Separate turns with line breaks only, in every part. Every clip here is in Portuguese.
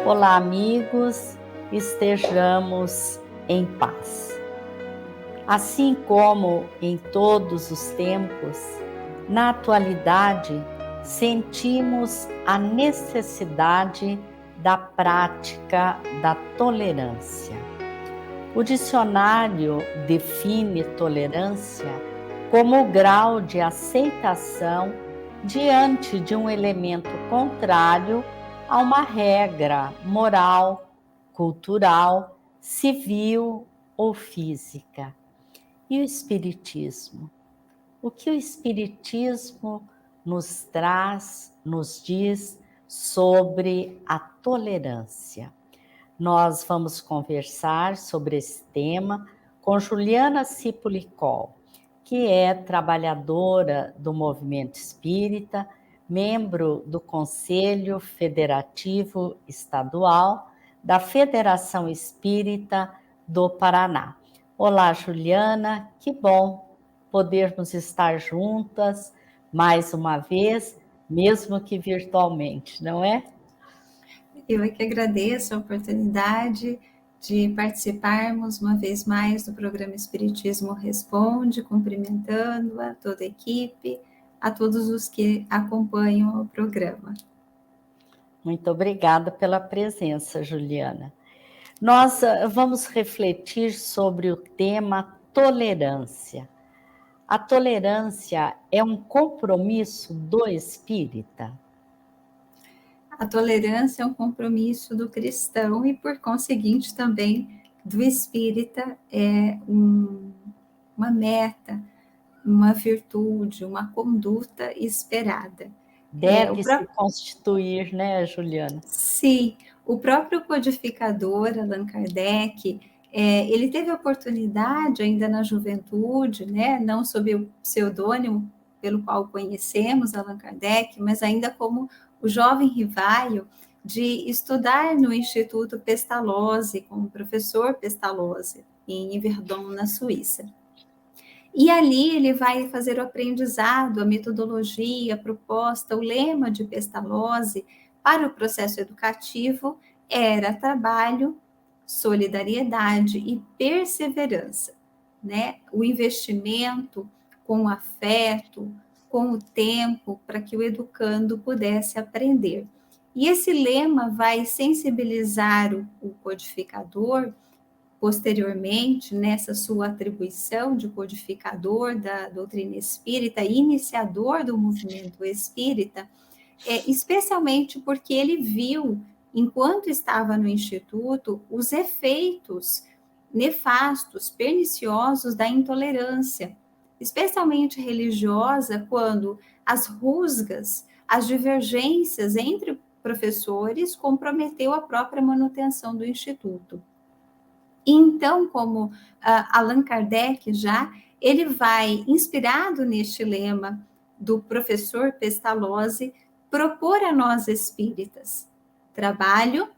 Olá, amigos, estejamos em paz. Assim como em todos os tempos, na atualidade, sentimos a necessidade da prática da tolerância. O dicionário define tolerância como o grau de aceitação diante de um elemento contrário a uma regra moral, cultural, civil ou física. E o Espiritismo? O que o Espiritismo nos traz, nos diz sobre a tolerância? Nós vamos conversar sobre esse tema com Juliana Cipolicol, que é trabalhadora do movimento espírita, membro do Conselho Federativo Estadual da Federação Espírita do Paraná. Olá, Juliana, que bom podermos estar juntas mais uma vez, mesmo que virtualmente, não é?
Eu é que agradeço a oportunidade de participarmos uma vez mais do programa Espiritismo Responde, cumprimentando a toda a equipe, a todos os que acompanham o programa.
Muito obrigada pela presença, Juliana. Nós vamos refletir sobre o tema tolerância. A tolerância é um compromisso do espírita?
A tolerância é um compromisso do cristão e, por conseguinte, também do espírita, é uma meta, uma virtude, uma conduta esperada.
Deve se constituir, né, Juliana?
Sim, o próprio codificador, Allan Kardec, ele teve a oportunidade, ainda na juventude, né, não sob o pseudônimo pelo qual conhecemos Allan Kardec, mas ainda como o jovem Rivaio, de estudar no Instituto Pestalozzi, com o professor Pestalozzi, em Yverdon, na Suíça. E ali ele vai fazer o aprendizado, a metodologia, a proposta, o lema de Pestalozzi para o processo educativo era trabalho, solidariedade e perseverança, né? O investimento com afeto, com o tempo, para que o educando pudesse aprender. E esse lema vai sensibilizar o codificador posteriormente, nessa sua atribuição de codificador da doutrina espírita, iniciador do movimento espírita, especialmente porque ele viu, enquanto estava no Instituto, os efeitos nefastos, perniciosos da intolerância, especialmente religiosa, quando as rusgas, as divergências entre professores comprometeu a própria manutenção do Instituto. Então, como Allan Kardec ele vai, inspirado neste lema do professor Pestalozzi, propor a nós espíritas trabalho,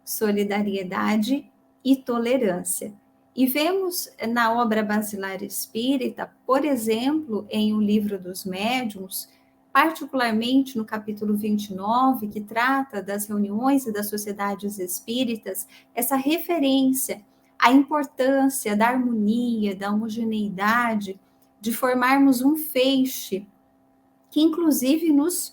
solidariedade e tolerância. E vemos na obra basilar espírita, por exemplo, em O Livro dos Médiuns, particularmente no capítulo 29, que trata das reuniões e das sociedades espíritas, essa referência à importância da harmonia, da homogeneidade, de formarmos um feixe que, inclusive, nos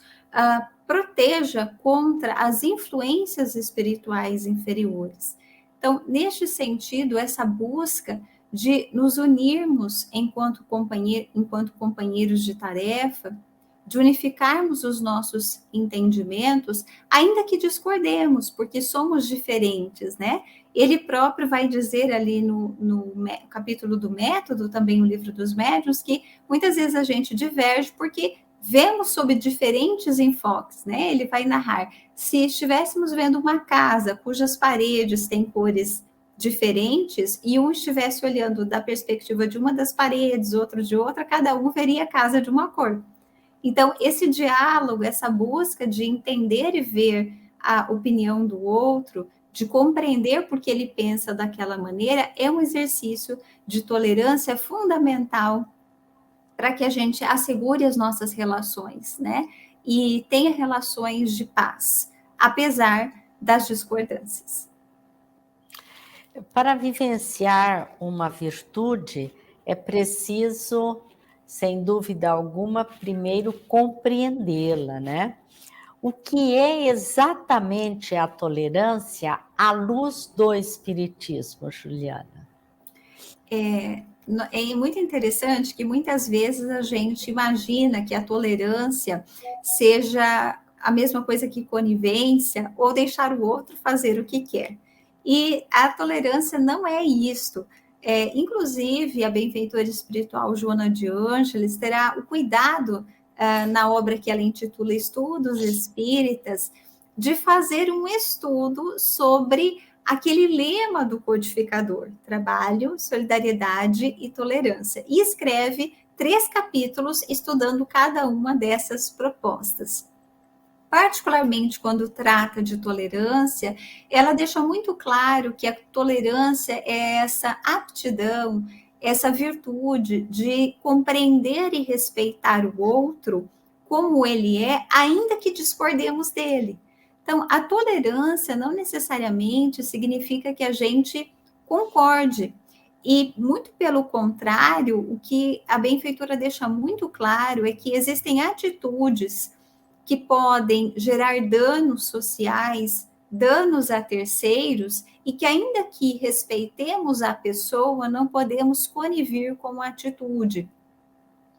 proteja contra as influências espirituais inferiores. Então, neste sentido, essa busca de nos unirmos enquanto companheiros de tarefa, de unificarmos os nossos entendimentos, ainda que discordemos, porque somos diferentes, né? Ele próprio vai dizer ali no capítulo do método, também no Livro dos Médiuns, que muitas vezes a gente diverge porque vemos sob diferentes enfoques, né? Ele vai narrar, se estivéssemos vendo uma casa cujas paredes têm cores diferentes e um estivesse olhando da perspectiva de uma das paredes, outro de outra, cada um veria a casa de uma cor. Então, esse diálogo, essa busca de entender e ver a opinião do outro, de compreender por que ele pensa daquela maneira, é um exercício de tolerância fundamental para que a gente assegure as nossas relações, né? E tenha relações de paz, apesar das discordâncias.
Para vivenciar uma virtude, é preciso, sem dúvida alguma, primeiro compreendê-la, né? O que é exatamente a tolerância à luz do Espiritismo, Juliana?
É muito interessante que muitas vezes a gente imagina que a tolerância seja a mesma coisa que conivência ou deixar o outro fazer o que quer. E a tolerância não é isto. Inclusive, a benfeitora espiritual Joana de Ângeles terá o cuidado, na obra que ela intitula Estudos Espíritas, de fazer um estudo sobre aquele lema do codificador: trabalho, solidariedade e tolerância. E escreve 3 capítulos estudando cada uma dessas propostas. Particularmente quando trata de tolerância, ela deixa muito claro que a tolerância é essa aptidão, essa virtude de compreender e respeitar o outro como ele é, ainda que discordemos dele. Então, a tolerância não necessariamente significa que a gente concorde. E, muito pelo contrário, o que a benfeitora deixa muito claro é que existem atitudes que podem gerar danos sociais, danos a terceiros, e que, ainda que respeitemos a pessoa, não podemos conivir com a atitude.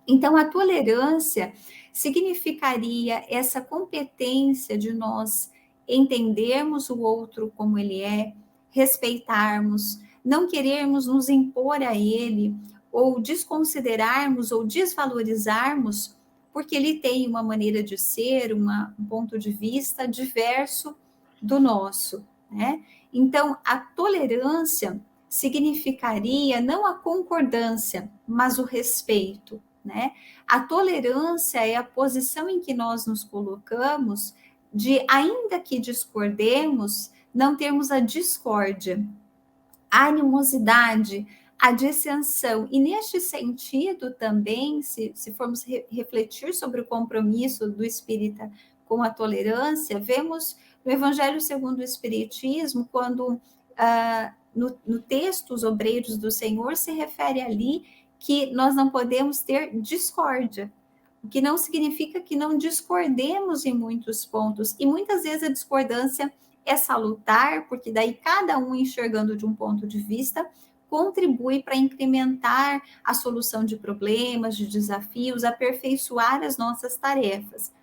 Então, a tolerância significaria essa competência de nós entendermos o outro como ele é, respeitarmos, não querermos nos impor a ele, ou desconsiderarmos ou desvalorizarmos, porque ele tem uma maneira de ser, um ponto de vista diverso do nosso, né? Então, a tolerância significaria não a concordância, mas o respeito, né? A tolerância é a posição em que nós nos colocamos de, ainda que discordemos, não termos a discórdia, a animosidade, a dissensão. E neste sentido também, se formos refletir sobre o compromisso do espírita com a tolerância, vemos no Evangelho segundo o Espiritismo, quando no texto Os Obreiros do Senhor se refere ali que nós não podemos ter discórdia, o que não significa que não discordemos em muitos pontos, e muitas vezes a discordância é salutar, porque daí cada um enxergando de um ponto de vista contribui para incrementar a solução de problemas, de desafios, aperfeiçoar as nossas tarefas.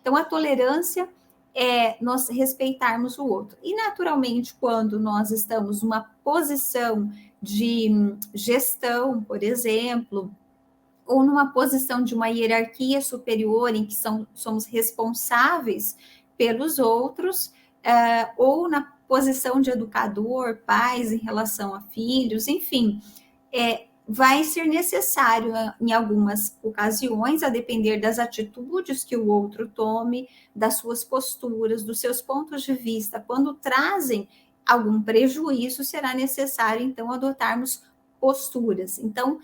Então, a tolerância é nós respeitarmos o outro. E, naturalmente, quando nós estamos numa posição de gestão, por exemplo, ou numa posição de uma hierarquia superior em que somos responsáveis pelos outros, ou na posição de educador, pais em relação a filhos, enfim, vai ser necessário, em algumas ocasiões, a depender das atitudes que o outro tome, das suas posturas, dos seus pontos de vista, quando trazem algum prejuízo, será necessário, então, adotarmos posturas. Então,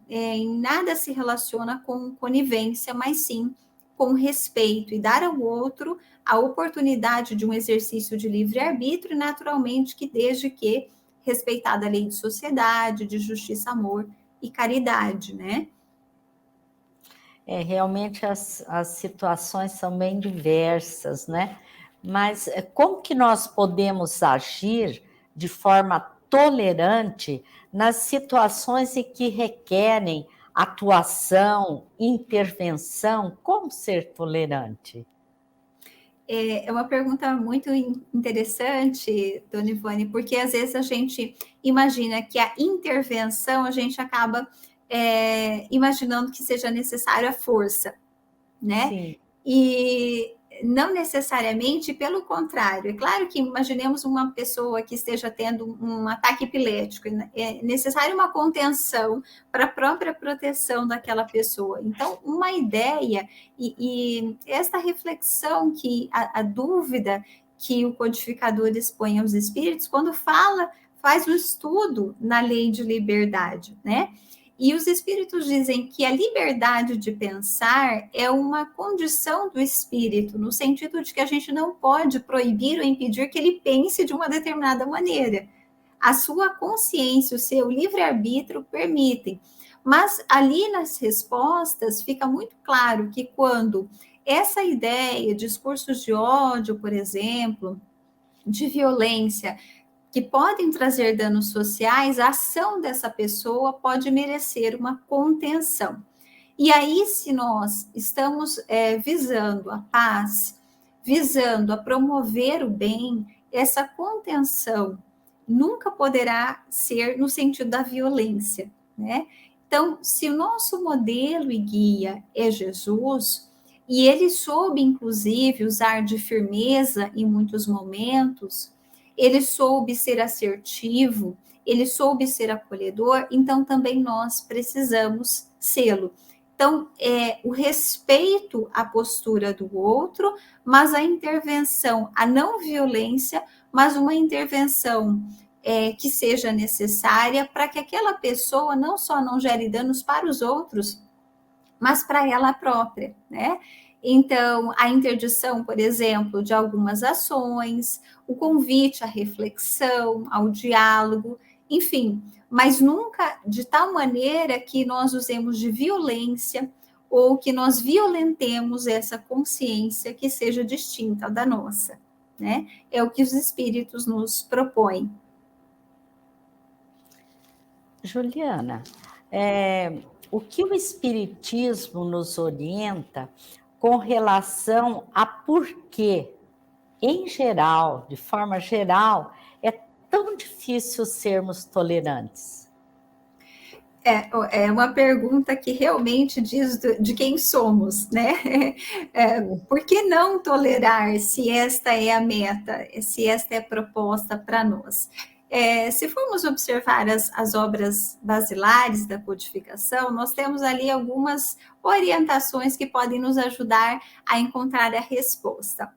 em nada se relaciona com conivência, mas sim com respeito, e dar ao outro a oportunidade de um exercício de livre-arbítrio, naturalmente que desde que respeitada a lei de sociedade, de justiça, amor e caridade, né?
Realmente as situações são bem diversas, né? Mas como que nós podemos agir de forma tolerante nas situações em que requerem atuação, intervenção? Como ser tolerante?
É uma pergunta muito interessante, Dona Ivone, porque às vezes a gente imagina que a intervenção, a gente acaba imaginando que seja necessária a força, né?
Sim.
E não necessariamente, pelo contrário. É claro que imaginemos uma pessoa que esteja tendo um ataque epilético, é necessário uma contenção para a própria proteção daquela pessoa. Então, uma ideia e esta reflexão, que a dúvida que o codificador expõe aos espíritos, quando faz um estudo na lei de liberdade, né? E os espíritos dizem que a liberdade de pensar é uma condição do espírito, no sentido de que a gente não pode proibir ou impedir que ele pense de uma determinada maneira. A sua consciência, o seu livre-arbítrio permitem. Mas ali nas respostas fica muito claro que quando essa ideia, discursos de ódio, por exemplo, de violência, que podem trazer danos sociais, a ação dessa pessoa pode merecer uma contenção. E aí, se nós estamos visando a paz, visando a promover o bem, essa contenção nunca poderá ser no sentido da violência, né? Então, se o nosso modelo e guia é Jesus, e ele soube, inclusive, usar de firmeza em muitos momentos, ele soube ser assertivo, ele soube ser acolhedor, então também nós precisamos sê-lo. Então, o respeito à postura do outro, mas a intervenção, a não violência, mas uma intervenção que seja necessária para que aquela pessoa não só não gere danos para os outros, mas para ela própria, né? Então, a interdição, por exemplo, de algumas ações, o convite à reflexão, ao diálogo, enfim, mas nunca de tal maneira que nós usemos de violência ou que nós violentemos essa consciência que seja distinta da nossa, né? É o que os espíritos nos propõem.
Juliana, o que o Espiritismo nos orienta com relação a por que, em geral, de forma geral, é tão difícil sermos tolerantes?
É uma pergunta que realmente diz de quem somos, né? Por que não tolerar se esta é a meta, se esta é a proposta para nós? Se formos observar as obras basilares da codificação, nós temos ali algumas orientações que podem nos ajudar a encontrar a resposta.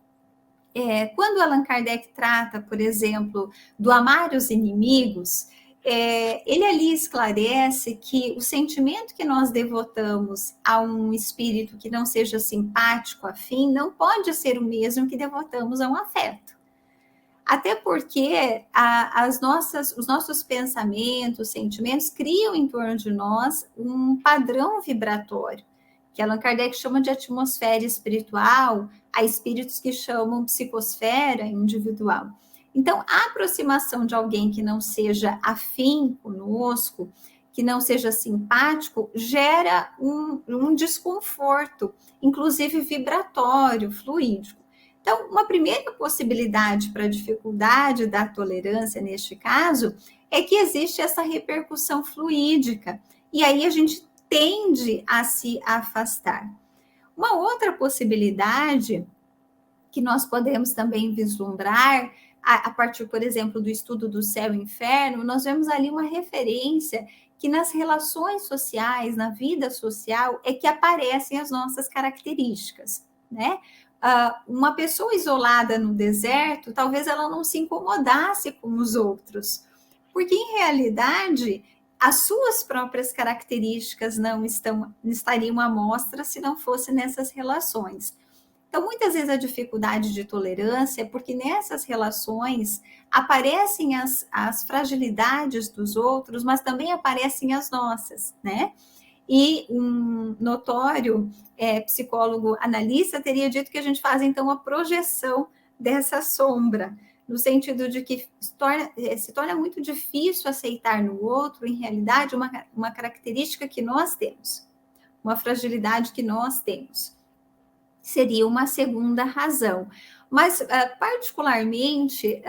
Quando Allan Kardec trata, por exemplo, do amar os inimigos, ele ali esclarece que o sentimento que nós devotamos a um espírito que não seja simpático, afim, não pode ser o mesmo que devotamos a um afeto. Até porque os nossos pensamentos, sentimentos, criam em torno de nós um padrão vibratório, que Allan Kardec chama de atmosfera espiritual, há espíritos que chamam psicosfera individual. Então, a aproximação de alguém que não seja afim conosco, que não seja simpático, gera um desconforto, inclusive vibratório, fluídico. Então, uma primeira possibilidade para a dificuldade da tolerância, neste caso, é que existe essa repercussão fluídica, e aí a gente tende a se afastar. Uma outra possibilidade que nós podemos também vislumbrar, a partir, por exemplo, do estudo do céu e inferno, nós vemos ali uma referência que nas relações sociais, na vida social, é que aparecem as nossas características, né? Uma pessoa isolada no deserto, talvez ela não se incomodasse com os outros, porque em realidade as suas próprias características não estariam à mostra se não fosse nessas relações. Então, muitas vezes a dificuldade de tolerância é porque nessas relações aparecem as fragilidades dos outros, mas também aparecem as nossas, né? E um notório psicólogo analista teria dito que a gente faz, então, a projeção dessa sombra, no sentido de que se torna muito difícil aceitar no outro, em realidade, uma característica que nós temos, uma fragilidade que nós temos. Seria uma segunda razão. Mas, particularmente,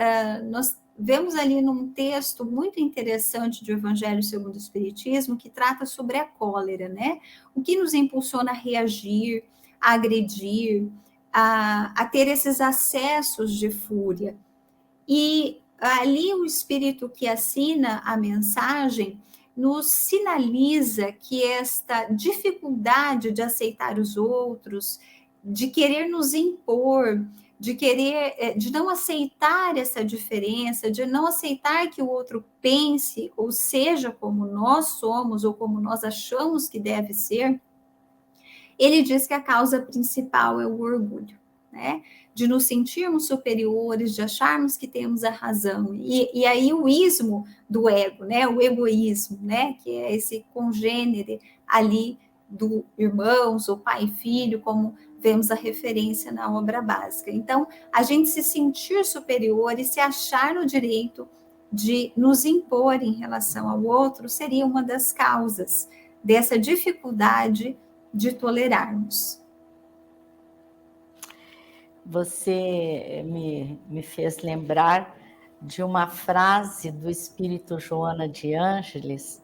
nós vemos ali num texto muito interessante do Evangelho segundo o Espiritismo, que trata sobre a cólera, né? O que nos impulsiona a reagir, a agredir, a ter esses acessos de fúria. E ali o espírito que assina a mensagem nos sinaliza que esta dificuldade de aceitar os outros, de querer nos impor, de querer, de não aceitar essa diferença, de não aceitar que o outro pense ou seja como nós somos ou como nós achamos que deve ser, ele diz que a causa principal é o orgulho, né? De nos sentirmos superiores, de acharmos que temos a razão. E aí o ismo do ego, né? O egoísmo, né? Que é esse congênere ali do irmãos, ou pai e filho, como vemos a referência na obra básica. Então, a gente se sentir superior e se achar no direito de nos impor em relação ao outro seria uma das causas dessa dificuldade de tolerarmos.
Você me fez lembrar de uma frase do Espírito Joana de Ângeles,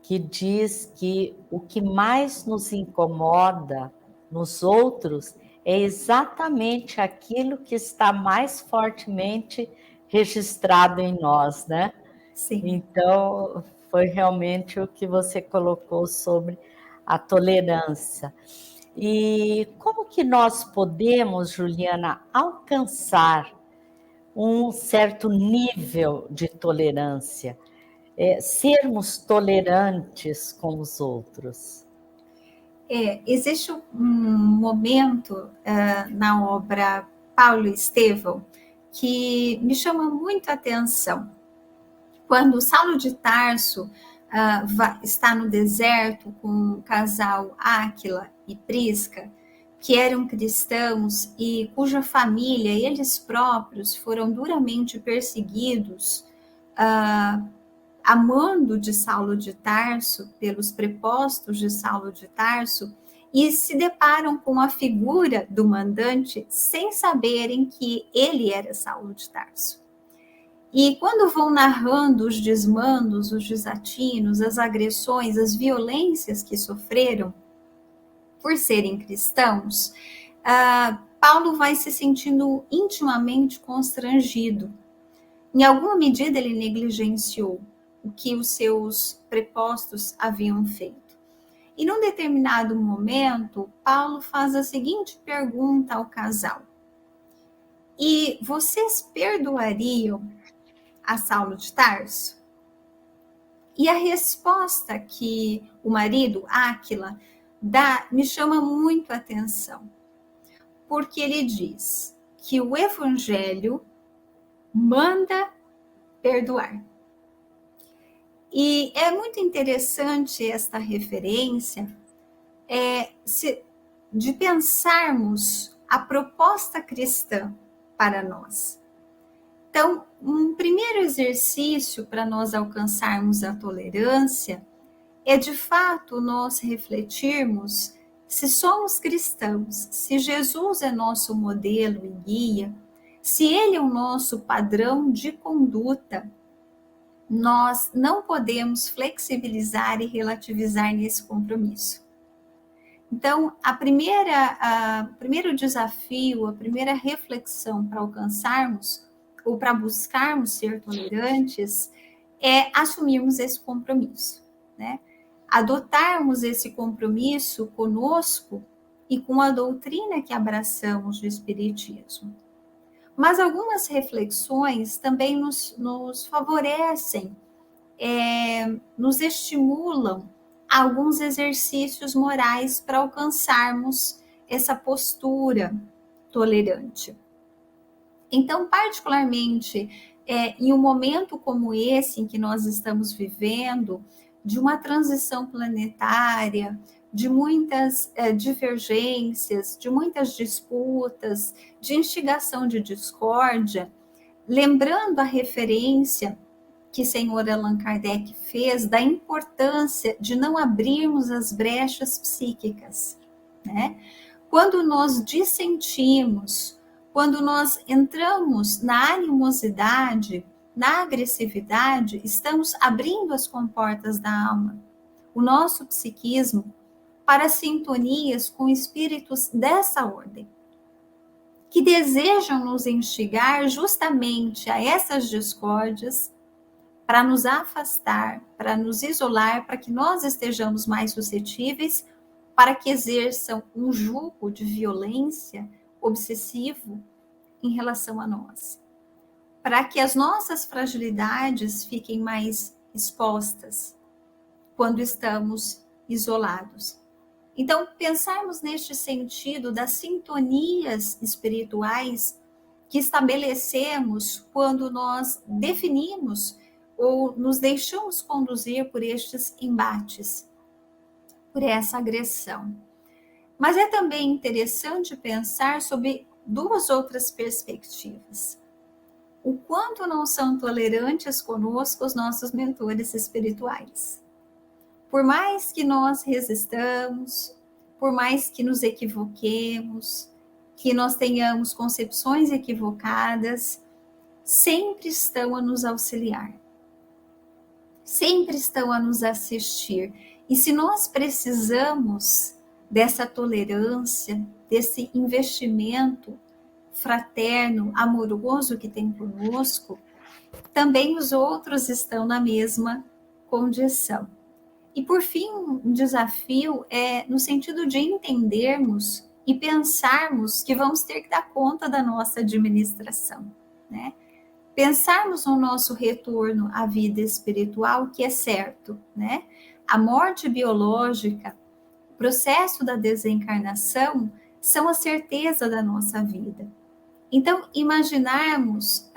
que diz que o que mais nos incomoda nos outros é exatamente aquilo que está mais fortemente registrado em nós, né?
Sim.
Então, foi realmente o que você colocou sobre a tolerância. E como que nós podemos, Juliana, alcançar um certo nível de tolerância, sermos tolerantes com os outros?
Existe um momento na obra Paulo e Estevão que me chama muito a atenção. Quando Saulo de Tarso está no deserto com o casal Áquila e Prisca, que eram cristãos e cuja família, eles próprios, foram duramente perseguidos a mando de Saulo de Tarso, pelos prepostos de Saulo de Tarso, e se deparam com a figura do mandante sem saberem que ele era Saulo de Tarso. E quando vão narrando os desmandos, os desatinos, as agressões, as violências que sofreram por serem cristãos, Paulo vai se sentindo intimamente constrangido. Em alguma medida, ele negligenciou o que os seus prepostos haviam feito. E num determinado momento, Paulo faz a seguinte pergunta ao casal: e vocês perdoariam a Saulo de Tarso? E a resposta que o marido, Áquila, dá me chama muito a atenção, porque ele diz que o evangelho manda perdoar. E é muito interessante esta referência de pensarmos a proposta cristã para nós. Então, um primeiro exercício para nós alcançarmos a tolerância é, de fato, nós refletirmos se somos cristãos, se Jesus é nosso modelo e guia, se Ele é o nosso padrão de conduta, nós não podemos flexibilizar e relativizar nesse compromisso. Então, o primeiro desafio, a primeira reflexão para alcançarmos ou para buscarmos ser tolerantes é assumirmos esse compromisso, né? Adotarmos esse compromisso conosco e com a doutrina que abraçamos do Espiritismo. Mas algumas reflexões também nos favorecem, nos estimulam a alguns exercícios morais para alcançarmos essa postura tolerante. Então, particularmente, em um momento como esse em que nós estamos vivendo, de uma transição planetária, de muitas divergências, de muitas disputas, de instigação de discórdia, lembrando a referência que o senhor Allan Kardec fez da importância de não abrirmos as brechas psíquicas, né? Quando nós dissentimos, quando nós entramos na animosidade, na agressividade, estamos abrindo as comportas da alma, o nosso psiquismo, para sintonias com espíritos dessa ordem, que desejam nos instigar justamente a essas discórdias, para nos afastar, para nos isolar, para que nós estejamos mais suscetíveis, para que exerçam um jugo de violência obsessivo em relação a nós, para que as nossas fragilidades fiquem mais expostas quando estamos isolados. Então, pensarmos neste sentido das sintonias espirituais que estabelecemos quando nós definimos ou nos deixamos conduzir por estes embates, por essa agressão. Mas é também interessante pensar sobre duas outras perspectivas. O quanto não são tolerantes conosco os nossos mentores espirituais. Por mais que nós resistamos, por mais que nos equivoquemos, que nós tenhamos concepções equivocadas, sempre estão a nos auxiliar, sempre estão a nos assistir. E se nós precisamos dessa tolerância, desse investimento fraterno, amoroso que tem conosco, também os outros estão na mesma condição. E por fim, um desafio é no sentido de entendermos e pensarmos que vamos ter que dar conta da nossa administração, né? Pensarmos no nosso retorno à vida espiritual, que é certo, né? A morte biológica, o processo da desencarnação são a certeza da nossa vida. Então, imaginarmos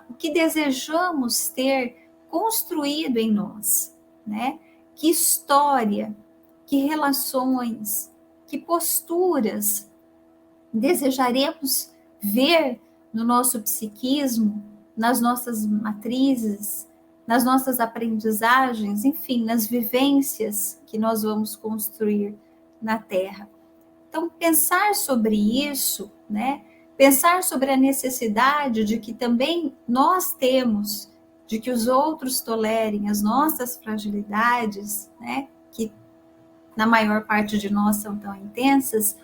o que desejamos ter construído em nós, né? Que história, que relações, que posturas desejaremos ver no nosso psiquismo, nas nossas matrizes, nas nossas aprendizagens, enfim, nas vivências que nós vamos construir na Terra. Então, pensar sobre isso, né? Pensar sobre a necessidade de que também nós temos, de que os outros tolerem as nossas fragilidades, né? Que na maior parte de nós são tão intensas,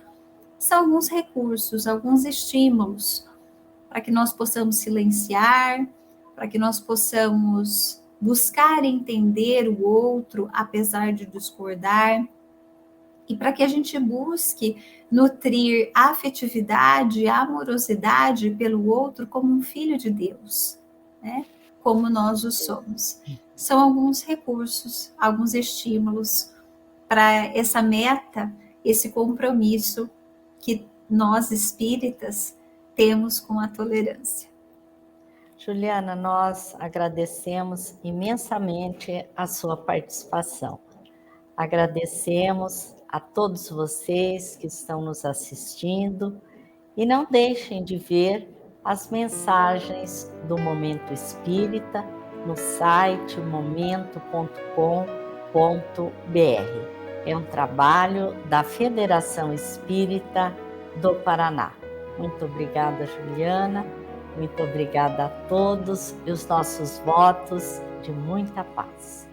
são alguns recursos, alguns estímulos para que nós possamos silenciar, para que nós possamos buscar entender o outro, apesar de discordar, e para que a gente busque nutrir a afetividade, a amorosidade pelo outro como um filho de Deus, né? Como nós o somos. São alguns recursos, alguns estímulos para essa meta, esse compromisso que nós espíritas temos com a tolerância.
Juliana, nós agradecemos imensamente a sua participação. Agradecemos a todos vocês que estão nos assistindo e não deixem de ver as mensagens do Momento Espírita no site momento.com.br. É um trabalho da Federação Espírita do Paraná. Muito obrigada, Juliana. Muito obrigada a todos e os nossos votos de muita paz.